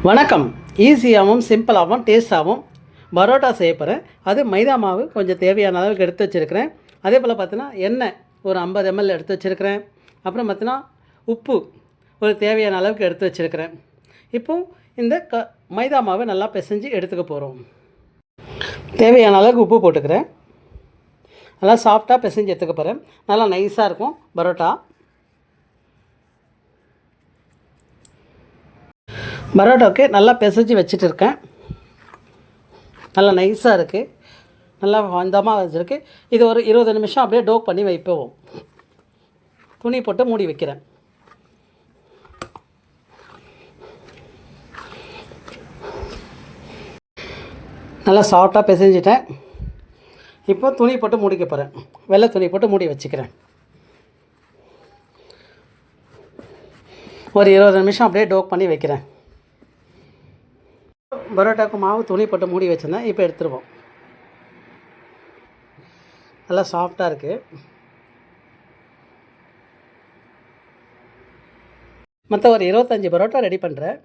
வணக்கம். ஈஸியாகவும் சிம்பிளாகவும் டேஸ்ட்டாகவும் பரோட்டா செய்ய போகிறேன். அது மைதா மாவு கொஞ்சம் தேவையான அளவுக்கு எடுத்து வச்சுருக்கிறேன். அதே போல் பார்த்தீங்கன்னா எண்ணெய் ஒரு 50 ml எடுத்து வச்சுருக்கிறேன். அப்புறம் பார்த்தீங்கன்னா உப்பு ஒரு தேவையான அளவுக்கு எடுத்து வச்சுருக்கிறேன். இப்போது இந்த மைதா மாவை நல்லா பிசைஞ்சு எடுத்துக்க போகிறோம். தேவையான அளவுக்கு உப்பு போட்டுக்கிறேன். நல்லா சாஃப்டாக பிசைஞ்சு எடுத்துக்க போகிறேன். நல்லா நைஸாக இருக்கும் பரோட்டா. பரோட்டாவுக்கு நல்லா பிசைஞ்சு வச்சுட்டு இருக்கேன். நல்லா நைஸாக இருக்குது, நல்லா வந்தமாக வச்சுருக்கு. இது ஒரு 20 நிமிஷம் அப்படியே டோக் பண்ணி வைப்போம். துணி போட்டு மூடி வைக்கிறேன். நல்லா சாஃப்டாக பிசைஞ்சிட்டேன். இப்போ துணி போட்டு மூடிக்க போகிறேன். வெள்ளை துணி போட்டு மூடி வச்சுக்கிறேன். ஒரு 20 நிமிஷம் அப்படியே டோக் பண்ணி வைக்கிறேன். பரோட்டாவுக்கு மாவு துணி போட்டு மூடி வச்சுருந்தேன். இப்போ எடுத்துருவோம். நல்லா சாஃப்டாக இருக்குது. மற்ற ஒரு 25 பரோட்டா ரெடி பண்ணுறேன்.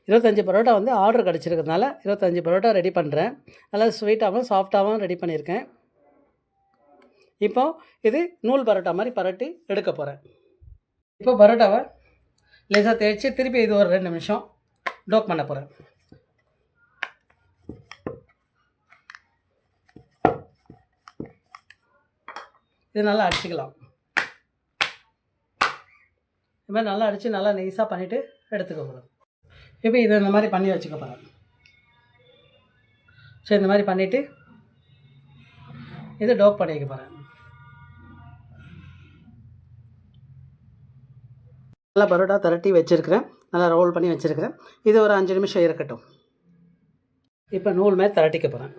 25 பரோட்டா வந்து ஆர்டர் கிடச்சிருக்கிறதுனால 25 பரோட்டா ரெடி பண்ணுறேன். நல்லா ஸ்வீட்டாகவும் சாஃப்டாகவும் ரெடி பண்ணியிருக்கேன். இப்போ இது நூல் பரோட்டா மாதிரி பரட்டி எடுக்க போகிறேன். இப்போ பரோட்டாவை லேசாக தேய்ச்சி திருப்பி இது ஒரு 2 நிமிஷம் டோக் பண்ண போகிறேன். இது நல்லா அடிச்சிக்கலாம். இது மாதிரி நல்லா அடித்து நல்லா நைஸாக பண்ணிவிட்டு எடுத்துக்க போகிறோம். இப்போ இதை இந்த மாதிரி பண்ணி வச்சுக்க போகிறேன். சரி, இந்த மாதிரி பண்ணிவிட்டு இதை டோக் பண்ணிக்க போகிறேன். நல்லா பரோட்டா திரட்டி வச்சுருக்கிறேன். நல்லா ரோல் பண்ணி வச்சுருக்கிறேன். இது ஒரு 5 நிமிஷம் இருக்கட்டும். இப்போ நூல் மாதிரி திரட்டிக்க போகிறேன்.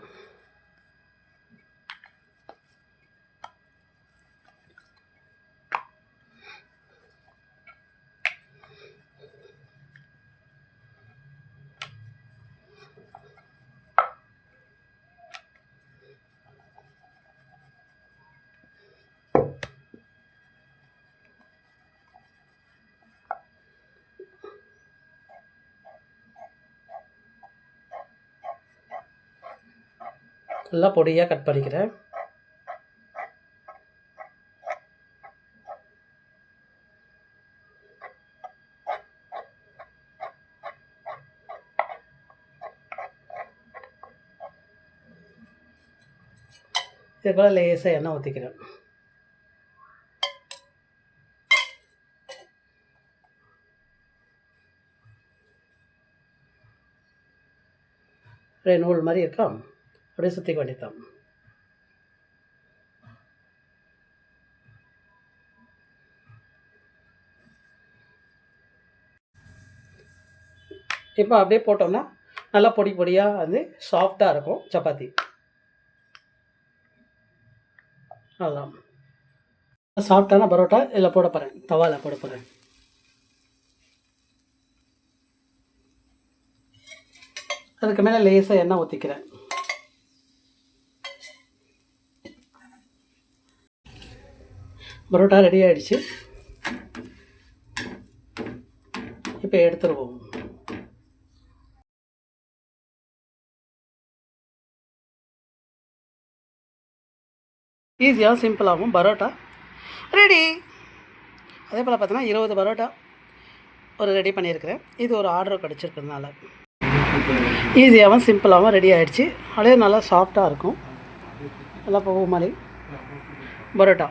நல்லா பொடியாக கட் பண்ணிக்கிறேன். இது போல் லேசாக எண்ணெய் ஊற்றிக்கிறேன். அப்படியே நூல் மாதிரி இருக்கா, அப்படியே சுற்றிக்க வேண்டியதான். இப்போ அப்படியே போட்டோம்னா நல்லா பொடி பொடியாக வந்து சாஃப்டாக இருக்கும் சப்பாத்தி. நல்லா சாஃப்டான பரோட்டா இதில் போட போகிறேன். தவாவில் போட போகிறேன். அதுக்கு மேலே லேசாக எண்ணெய் ஊற்றிக்கிறேன். பரோட்டா ரெடி ஆகிடுச்சு. இப்போ எடுத்துருவோம். ஈஸியாக சிம்பிளாகவும் பரோட்டா ரெடி. அதே போல் பார்த்தீங்கன்னா 20 பரோட்டா ஒரு ரெடி பண்ணியிருக்கிறேன். இது ஒரு ஆர்டர் கிடச்சிருக்கிறதுனால ஈஸியாகவும் சிம்பிளாகவும் ரெடி ஆகிடுச்சு. அப்படியே நல்லா சாஃப்டாக இருக்கும். நல்லா பூ மாதிரி பரோட்டா.